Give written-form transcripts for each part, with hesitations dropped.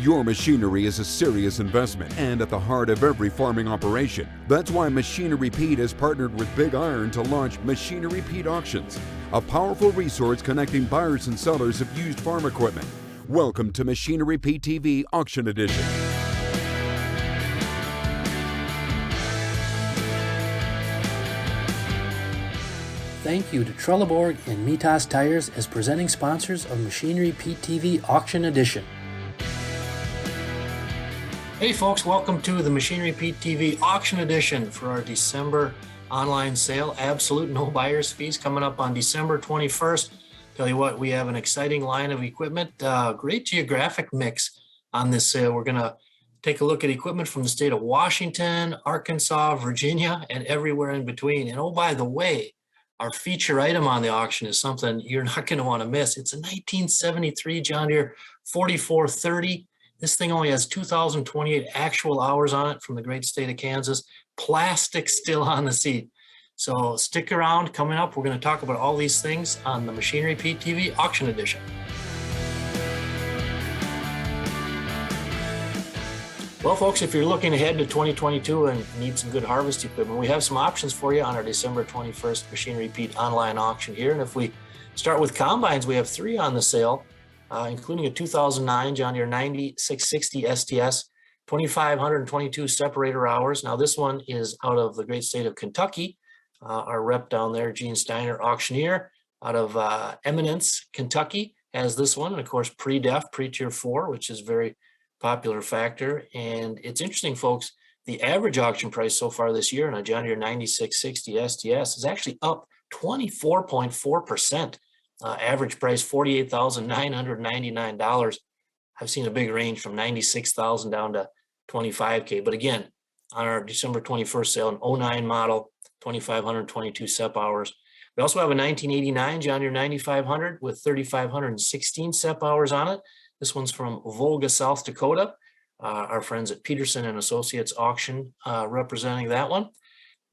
Your machinery is a serious investment and at the heart of every farming operation. That's why Machinery Pete has partnered with Big Iron to launch Machinery Pete Auctions, a powerful resource connecting buyers and sellers of used farm equipment. Welcome to Machinery Pete TV Auction Edition. Thank you to Trelleborg and Mitas Tires as presenting sponsors of Machinery Pete TV Auction Edition. Hey folks, welcome to the Machinery Pete TV Auction Edition for our December online sale. Absolute no buyer's fees coming up on December 21st. Tell you what, we have an exciting line of equipment, great geographic mix on this sale. We're going to take a look at equipment from the state of Washington, Arkansas, Virginia, and everywhere in between. And oh, by the way, our feature item on the auction is something you're not going to want to miss. It's a 1973 John Deere 4430. This thing only has 2,028 actual hours on it from the great state of Kansas. Plastic still on the seat. So stick around. Coming up, we're going to talk about all these things on the Machinery Pete TV Auction Edition. Well, folks, if you're looking ahead to 2022 and need some good harvest equipment, we have some options for you on our December 21st Machinery Pete online auction here. And if we start with combines, we have 3 on the sale, including a 2009 John Deere 9660 STS, 2,522 separator hours. Now, this one is out of the great state of Kentucky. Our rep down there, Gene Steiner, auctioneer out of Eminence, Kentucky, has this one. And of course, pre-def, pre-tier 4, which is very popular factor. And it's interesting, folks, the average auction price so far this year on a John Deere 9660 STS is actually up 24.4%. Average price $48,999. I've seen a big range from $96,000 down to $25K. But again, on our December 21st sale, an 09 model, 2,522 SEP hours. We also have a 1989 John Deere 9500 with 3,516 SEP hours on it. This one's from Volga, South Dakota. Our friends at Peterson and Associates Auction representing that one.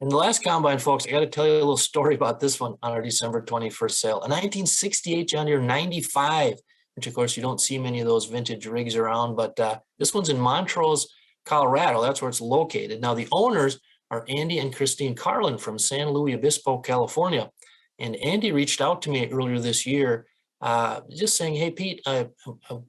And the last combine, folks, I got to tell you a little story about this one on our December 21st sale. A 1968 John Deere 95, which of course you don't see many of those vintage rigs around, but this one's in Montrose, Colorado. That's where it's located. Now the owners are Andy and Christine Carlin from San Luis Obispo, California. And Andy reached out to me earlier this year just saying, hey, Pete, I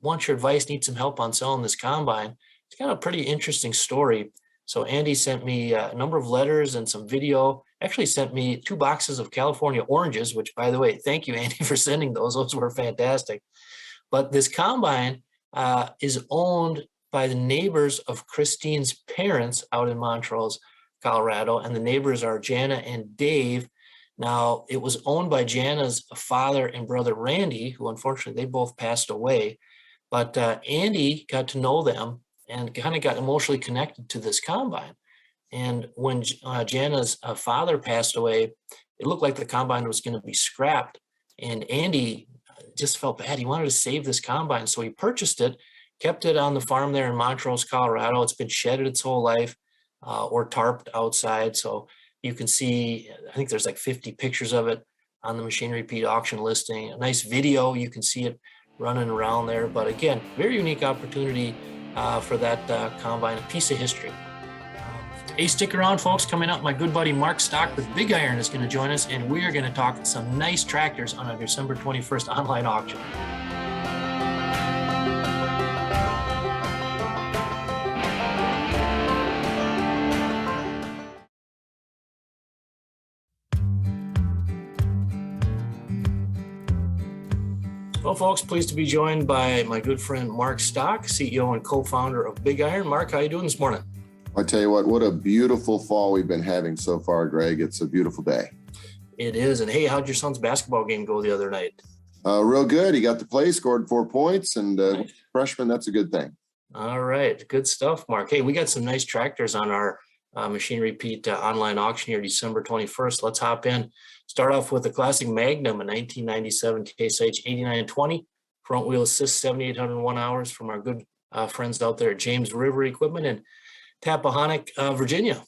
want your advice, need some help on selling this combine. It's got a pretty interesting story. So Andy sent me a number of letters and some video, actually sent me 2 boxes of California oranges, which, by the way, thank you, Andy, for sending those. Those were fantastic. But this combine is owned by the neighbors of Christine's parents out in Montrose, Colorado, and the neighbors are Jana and Dave. Now, it was owned by Jana's father and brother, Randy, who unfortunately, they both passed away. But Andy got to know them and kind of got emotionally connected to this combine. And when Jana's father passed away, it looked like the combine was going to be scrapped. And Andy just felt bad. He wanted to save this combine. So he purchased it, kept it on the farm there in Montrose, Colorado. It's been shedded its whole life or tarped outside. So you can see, I think there's like 50 pictures of it on the Machinery Pete auction listing. A nice video, you can see it running around there. But again, very unique opportunity for that combine, a piece of history. Hey, stick around, folks. Coming up, my good buddy Mark Stock with Big Iron is going to join us, and we are going to talk some nice tractors on our December 21st online auction. Well, folks, pleased to be joined by my good friend Mark Stock, CEO and co-founder of Big Iron. Mark, how you doing this morning? I tell you what a beautiful fall we've been having so far, Greg. It's a beautiful day. It is. And hey, how'd your son's basketball game go the other night? Real good. He got to play, scored 4 points, and nice. Freshman, that's a good thing. All right. Good stuff, Mark. Hey, we got some nice tractors on our Machinery Pete online auction here, December 21st. Let's hop in. Start off with the classic Magnum, a 1997 Case H 8920, front wheel assist, 7,801 hours from our good friends out there at James River Equipment in Tappahannock, Virginia.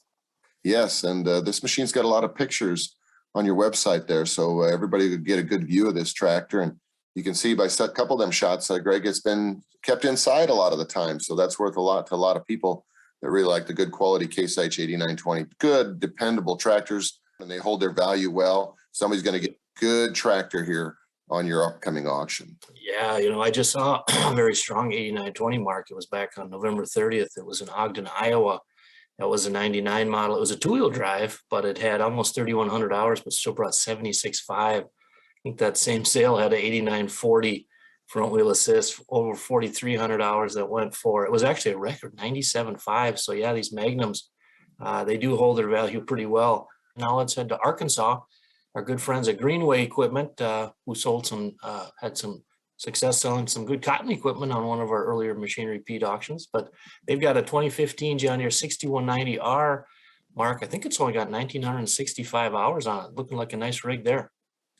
Yes, and this machine's got a lot of pictures on your website there, so everybody could get a good view of this tractor. And you can see by a couple of them shots, Greg, it's been kept inside a lot of the time. So that's worth a lot to a lot of people that really like the good quality Case IH 8920. Good, dependable tractors, and they hold their value well. Somebody's going to get a good tractor here on your upcoming auction. Yeah, you know, I just saw a very strong 8920 mark. It was back on November 30th. It was in Ogden, Iowa. That was a 99 model. It was a two-wheel drive, but it had almost 3,100 hours, but still brought 76.5. I think that same sale had an 8940 front wheel assist, over 4,300 hours that went for. It was actually a record 97.5. So yeah, these Magnums, they do hold their value pretty well. Now let's head to Arkansas. Our good friends at Greenway Equipment, who sold some, had some success selling some good cotton equipment on one of our earlier machine repeat auctions, but they've got a 2015 John Deere 6190R, Mark. I think it's only got 1,965 hours on it, looking like a nice rig there.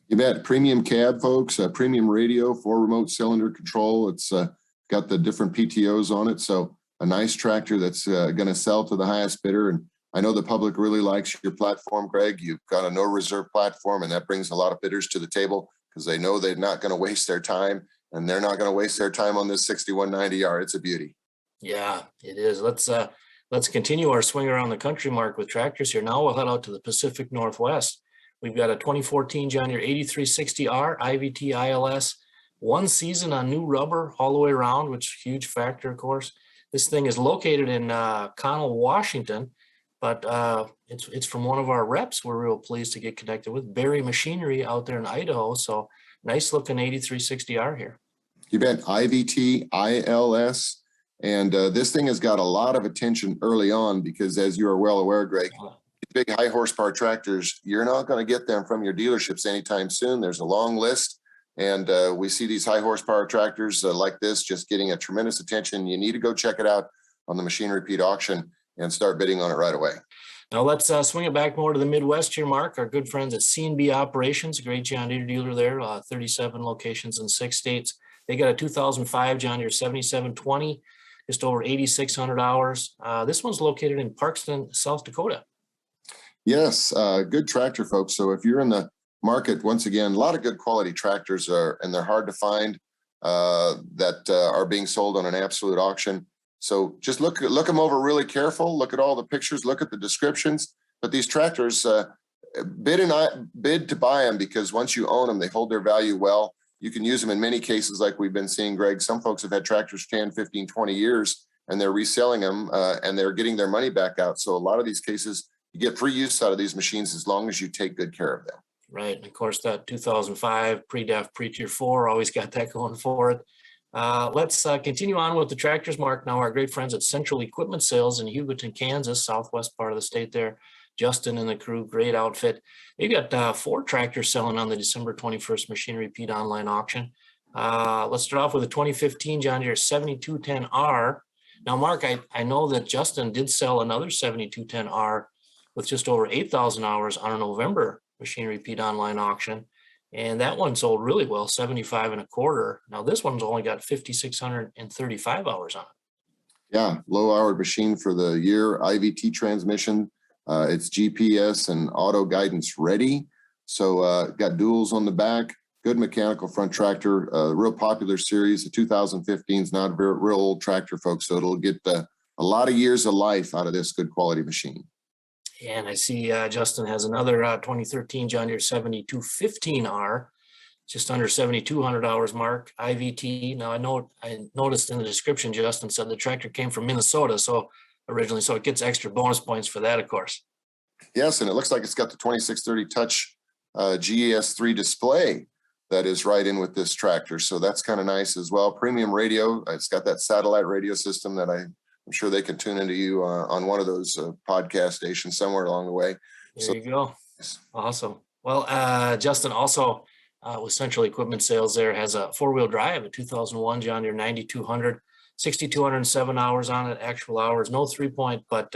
You bet. Premium cab, folks, premium radio, 4 remote cylinder control. It's got the different PTOs on it. So a nice tractor that's going to sell to the highest bidder. And I know the public really likes your platform, Greg. You've got a no reserve platform, and that brings a lot of bidders to the table because they know they're not going to waste their time, and they're not going to waste their time on this 6190R. It's a beauty. Yeah, it is. Let's continue our swing around the country, Mark, with tractors here. Now we'll head out to the Pacific Northwest. We've got a 2014 John Deere 8360R IVT ILS, 1 season on new rubber all the way around, which is a huge factor, of course. This thing is located in Connell, Washington, but it's from one of our reps we're real pleased to get connected with, Barry Machinery out there in Idaho. So nice looking 8360R here. You bet. IVT ILS. And this thing has got a lot of attention early on because, as you are well aware, Greg, big high horsepower tractors, you're not going to get them from your dealerships anytime soon. There's a long list. And we see these high horsepower tractors like this just getting a tremendous attention. You need to go check it out on the Machine Repeat auction and start bidding on it right away. Now let's swing it back more to the Midwest here, Mark. Our good friends at C&B Operations, a great John Deere dealer there, 37 locations in 6 states. They got a 2005 John Deere 7720, just over 8,600 hours. This one's located in Parkston, South Dakota. Yes, good tractor, folks. So if you're in the market, once again, a lot of good quality tractors and they're hard to find that are being sold on an absolute auction. So just look them over really careful. Look at all the pictures. Look at the descriptions. But these tractors, bid to buy them because once you own them, they hold their value well. You can use them in many cases like we've been seeing, Greg. Some folks have had tractors 10, 15, 20 years, and they're reselling them and they're getting their money back out. So a lot of these cases, you get free use out of these machines as long as you take good care of them. Right. And of course, that 2005 pre-DEF pre-Tier 4 always got that going for it. Let's continue on with the tractors, Mark. Now, our great friends at Central Equipment Sales in Hugoton, Kansas, southwest part of the state there. Justin and the crew, great outfit. They've got 4 tractors selling on the December 21st Machine Repeat online auction. Let's start off with a 2015 John Deere 7210R. Now, Mark, I know that Justin did sell another 7210R with just over 8,000 hours on a November Machine Repeat online auction. And that one sold really well, 75 and a quarter. Now this one's only got 5,635 hours on it. Yeah, low hour machine for the year, IVT transmission. It's GPS and auto guidance ready. So got duals on the back, good mechanical front tractor, real popular series. The 2015 is not a real old tractor, folks. So it'll get a lot of years of life out of this good quality machine. And I see Justin has another 2013 John Deere 7215R, just under 7,200 hours, Mark, IVT. Now, I noticed in the description, Justin said the tractor came from Minnesota, so it gets extra bonus points for that, of course. Yes, and it looks like it's got the 2630 touch GES3 display that is right in with this tractor. So that's kind of nice as well. Premium radio. It's got that satellite radio system that I'm sure they can tune into you on one of those podcast stations somewhere along the way. There you go. Awesome. Well, Justin also with Central Equipment Sales there has a 4-wheel drive, a 2001 John Deere 9200, 6,207 hours on it, actual hours, no 3-point, but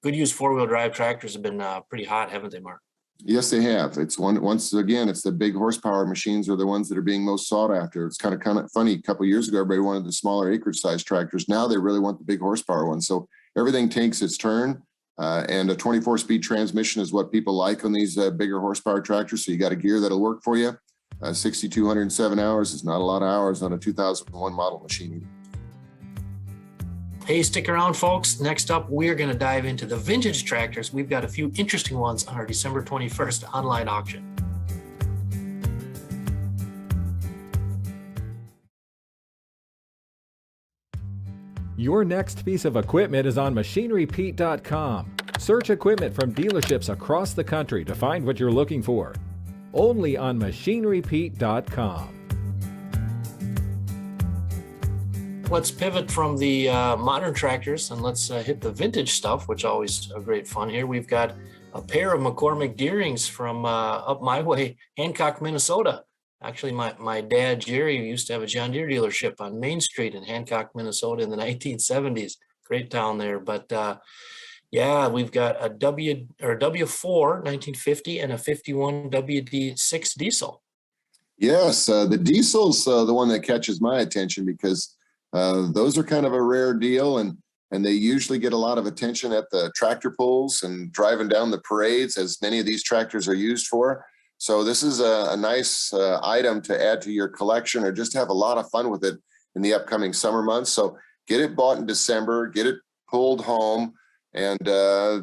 good use 4-wheel drive tractors have been pretty hot, haven't they, Mark? Yes, they have. It's once again, it's the big horsepower machines are the ones that are being most sought after. It's kind of funny. A couple of years ago, everybody wanted the smaller acreage size tractors. Now they really want the big horsepower ones. So everything takes its turn. And a 24-speed transmission is what people like on these bigger horsepower tractors. So you got a gear that'll work for you. 6,207 hours is not a lot of hours on a 2001 model machine. Hey, stick around, folks. Next up, we're going to dive into the vintage tractors. We've got a few interesting ones on our December 21st online auction. Your next piece of equipment is on MachineryPete.com. Search equipment from dealerships across the country to find what you're looking for. Only on MachineryPete.com. Let's pivot from the modern tractors and let's hit the vintage stuff, which always a great fun here. We've got a pair of McCormick Deerings from up my way, Hancock, Minnesota. Actually, my dad, Jerry, used to have a John Deere dealership on Main Street in Hancock, Minnesota in the 1970s. Great town there. But yeah, we've got a W4 1950 and a 51 WD6 diesel. Yes, the diesel's the one that catches my attention because those are kind of a rare deal, and they usually get a lot of attention at the tractor pulls and driving down the parades, as many of these tractors are used for. So this is a nice item to add to your collection, or just have a lot of fun with it in the upcoming summer months. So get it bought in December, get it pulled home, and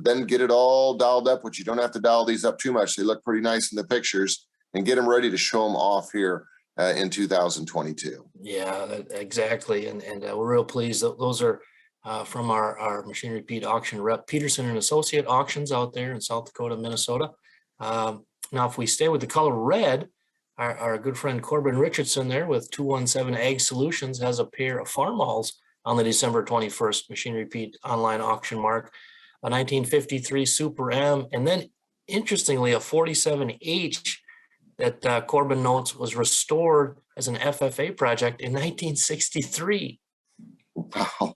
then get it all dialed up, which you don't have to dial these up too much. They look pretty nice in the pictures, and get them ready to show them off here in 2022. Yeah, exactly. And we're real pleased. Those are from our Machinery Pete auction rep, Peterson and Associate Auctions out there in South Dakota, Minnesota. Now, if we stay with the color red, our good friend Corbin Richardson there with 217 Ag Solutions has a pair of farmhauls on the December 21st Machinery Pete online auction, mark, a 1953 Super M, and then interestingly a 47H that Corbin notes was restored as an FFA project in 1963. Wow.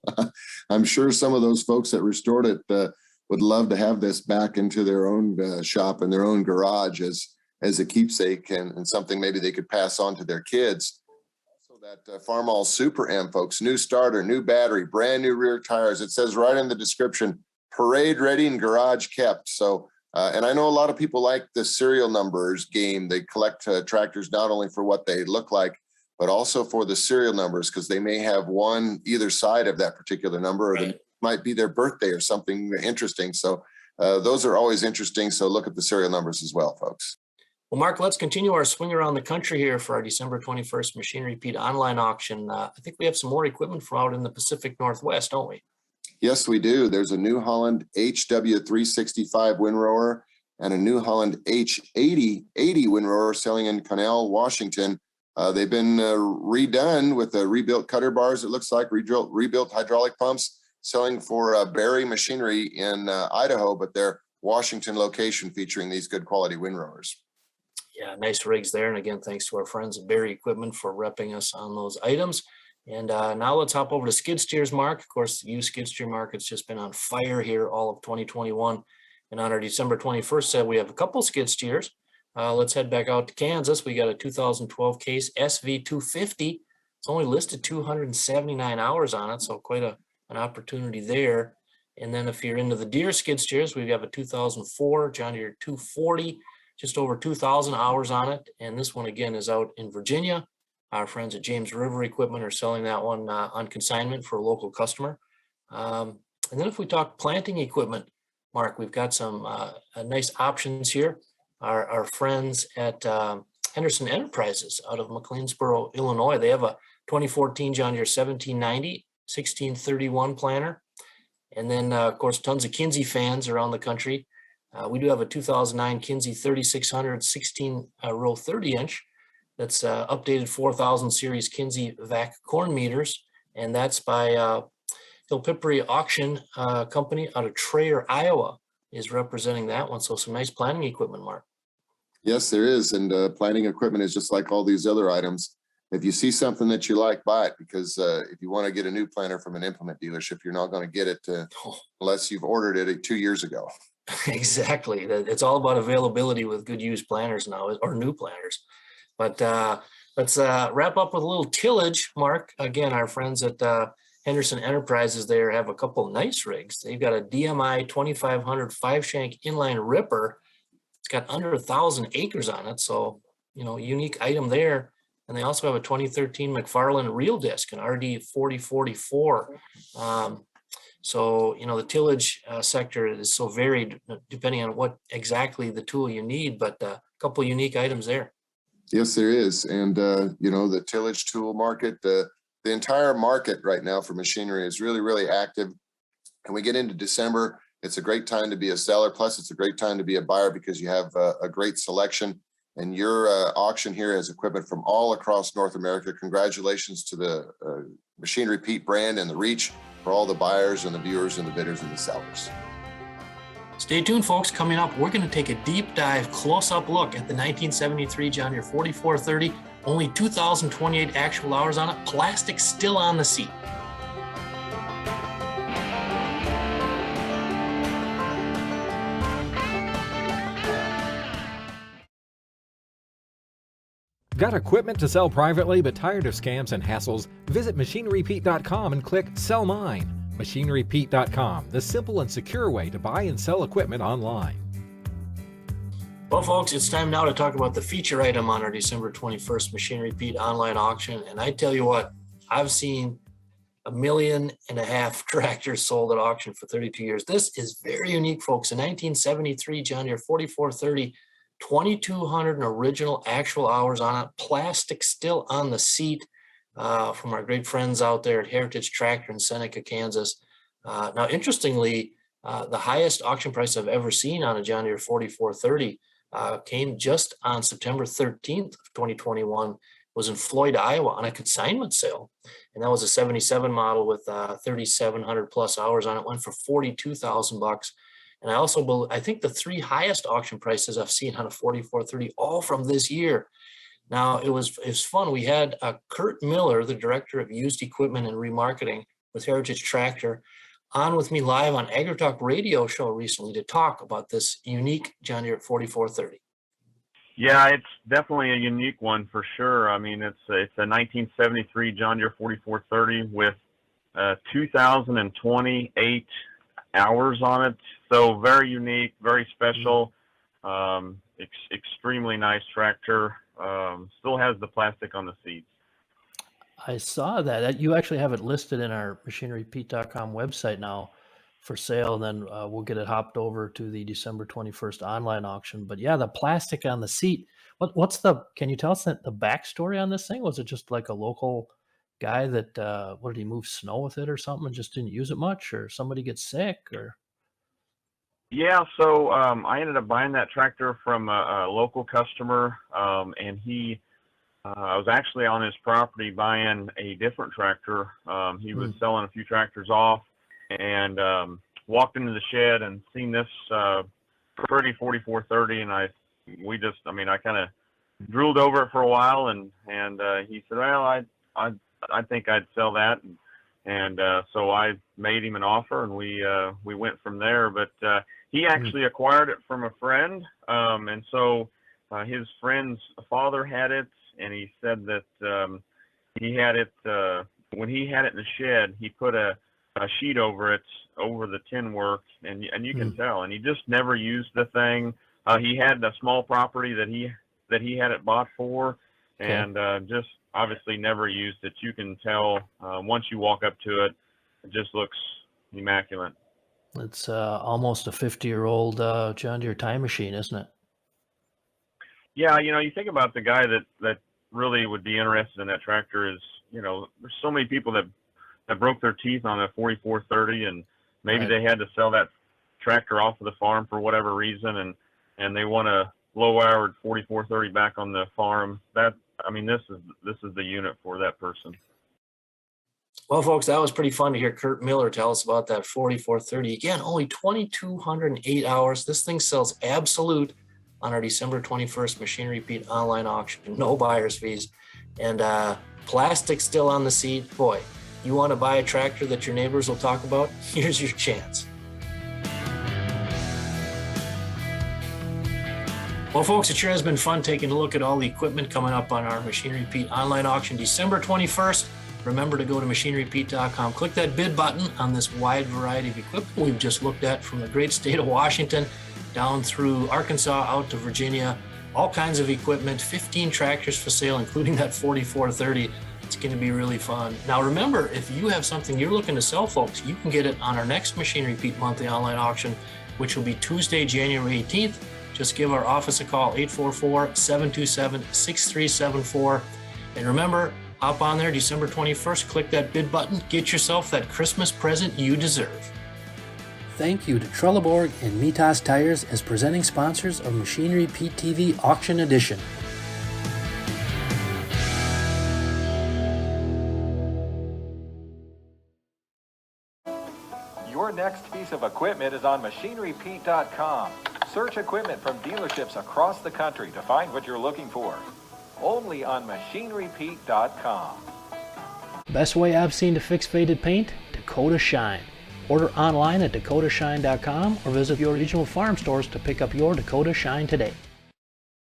I'm sure some of those folks that restored it would love to have this back into their own shop and their own garage as a keepsake and something maybe they could pass on to their kids. So that Farmall Super M, folks, new starter, new battery, brand new rear tires. It says right in the description, parade ready and garage kept. So, and I know a lot of people like the serial numbers game. They collect tractors not only for what they look like, but also for the serial numbers, because they may have one either side of that particular number, or Right. they might be their birthday or something interesting. So those are always interesting. So look at the serial numbers as well, folks. Well, Mark, let's continue our swing around the country here for our December 21st Machinery Pete online auction. I think we have some more equipment from out in the Pacific Northwest, don't we? Yes, we do. There's a New Holland HW365 windrower and a New Holland H80 windrower selling in Connell, Washington. They've been redone with the rebuilt cutter bars, it looks like, rebuilt hydraulic pumps, selling for Barry Machinery in Idaho, but their Washington location featuring these good quality windrowers. Yeah, nice rigs there. And again, thanks to our friends at Barry Equipment for repping us on those items. And now let's hop over to skid steers, Mark. Of course, the used skid steer market's just been on fire here all of 2021. And on our December 21st set, we have a couple skid steers. Let's head back out to Kansas. We got a 2012 Case SV250. It's only listed 279 hours on it, so quite an opportunity there. And then if you're into the Deere skid steers, we have a 2004 John Deere 240, just over 2,000 hours on it. And this one again is out in Virginia. Our friends at James River Equipment are selling that one on consignment for a local customer. And then if we talk planting equipment, Mark, we've got some nice options here. Our friends at Henderson Enterprises out of McLeansboro, Illinois, they have a 2014 John Deere 1790, 1631 planter. And then, of course, tons of Kinsey fans around the country. We do have a 2009 Kinsey 3600 16 row 30 inch. That's updated 4000 series Kinsey vac corn meters. And that's by Hill-Pippery Auction Company out of Traer, Iowa is representing that one. So some nice planting equipment, Mark. Yes, there is. And planting equipment is just like all these other items. If you see something that you like, buy it, because if you want to get a new planter from an implement dealership, you're not going to get it unless you've ordered it 2 years ago. Exactly. It's all about availability with good used planters now, or new planters. But let's wrap up with a little tillage, Mark. Again, our friends at Henderson Enterprises there have a couple nice rigs. They've got a DMI 2500 5-shank inline ripper. It's got under 1,000 acres on it, so unique item there. And they also have a 2013 McFarland reel disc, an RD-4044. So, the tillage sector is so varied depending on what exactly the tool you need, but a couple unique items there. Yes, there is. And, the tillage tool market, the entire market right now for machinery is really, really active. And we get into December, it's a great time to be a seller. Plus, it's a great time to be a buyer because you have a great selection. And your auction here has equipment from all across North America. Congratulations to the Machine Repeat brand and the reach for all the buyers and the viewers and the bidders and the sellers. Stay tuned, folks. Coming up, we're going to take a deep dive, close-up look at the 1973 John Deere 4430. Only 2,028 actual hours on it. Plastic still on the seat. Got equipment to sell privately but tired of scams and hassles? Visit MachineRepeat.com and click Sell Mine. MachineRepeat.com, the simple and secure way to buy and sell equipment online. Well, folks, it's time now to talk about the feature item on our December 21st Machine Repeat online auction. And I tell you what, I've seen 1.5 million tractors sold at auction for 32 years. This is very unique, folks. A 1973 John Deere 4430, 2,200 original actual hours on it, plastic still on the seat, from our great friends out there at Heritage Tractor in Seneca, Kansas. Now, interestingly, the highest auction price I've ever seen on a John Deere 4430 came just on September 13th of 2021, was in Floyd, Iowa on a consignment sale. And that was a 77 model with 3,700 plus hours on it, went for $42,000. And I think the three highest auction prices I've seen on a 4430, all from this year. Now, it was fun. We had Kurt Miller, the director of used equipment and remarketing with Heritage Tractor, on with me live on AgriTalk radio show recently to talk about this unique John Deere 4430. Yeah, it's definitely a unique one for sure. I mean, it's a 1973 John Deere 4430 with 2,028 hours on it. So very unique, very special, extremely nice tractor. Still has the plastic on the seats. I saw that. You actually have it listed in our MachineRepeat.com website now for sale. And then we'll get it hopped over to the December 21st online auction. But yeah, the plastic on the seat. Can you tell us the backstory on this thing? Was it just like a local guy that, did he move snow with it or something and just didn't use it much, or somebody gets sick, or? Yeah, so I ended up buying that tractor from a local customer, and I was actually on his property buying a different tractor. He was selling a few tractors off, and walked into the shed and seen this pretty 4430, and I kind of drooled over it for a while, and he said, well, I think I'd sell that, and so I made him an offer, and we went from there. But he actually acquired it from a friend, and so his friend's father had it, and he said that he had it when he had it in the shed. He put a sheet over it, over the tin work, and you can tell. And he just never used the thing. He had a small property that he had it bought for, and just obviously never used it. You can tell once you walk up to it, it just looks immaculate. It's almost a 50-year-old John Deere time machine, isn't it? Yeah, you think about the guy that really would be interested in that tractor is, there's so many people that broke their teeth on a 4430, and maybe they had to sell that tractor off of the farm for whatever reason, and they want a low-hour 4430 back on the farm. This is the unit for that person. Well, folks, that was pretty fun to hear Kurt Miller tell us about that 4430. Again, only 2,208 hours. This thing sells absolute on our December 21st Machine Repeat online auction. No buyer's fees. And plastic still on the seat. Boy, you want to buy a tractor that your neighbors will talk about? Here's your chance. Well, folks, it sure has been fun taking a look at all the equipment coming up on our Machine Repeat online auction December 21st. Remember to go to MachineRepeat.com. Click that bid button on this wide variety of equipment we've just looked at, from the great state of Washington down through Arkansas out to Virginia. all kinds of equipment, 15 tractors for sale, including that 4430. It's going to be really fun. Now remember, if you have something you're looking to sell, folks, you can get it on our next Machine Repeat monthly online auction, which will be Tuesday, January 18th. Just give our office a call, 844-727-6374. And remember, hop on there December 21st, click that bid button, get yourself that Christmas present you deserve. Thank you to Trelleborg and Mitas Tires as presenting sponsors of Machine Repeat TV Auction Edition. Your next piece of equipment is on MachineRepeat.com. Search equipment from dealerships across the country to find what you're looking for. Only on MachineRepeat.com. Best way I've seen to fix faded paint? Dakota Shine. Order online at dakotashine.com or visit your regional farm stores to pick up your Dakota Shine today.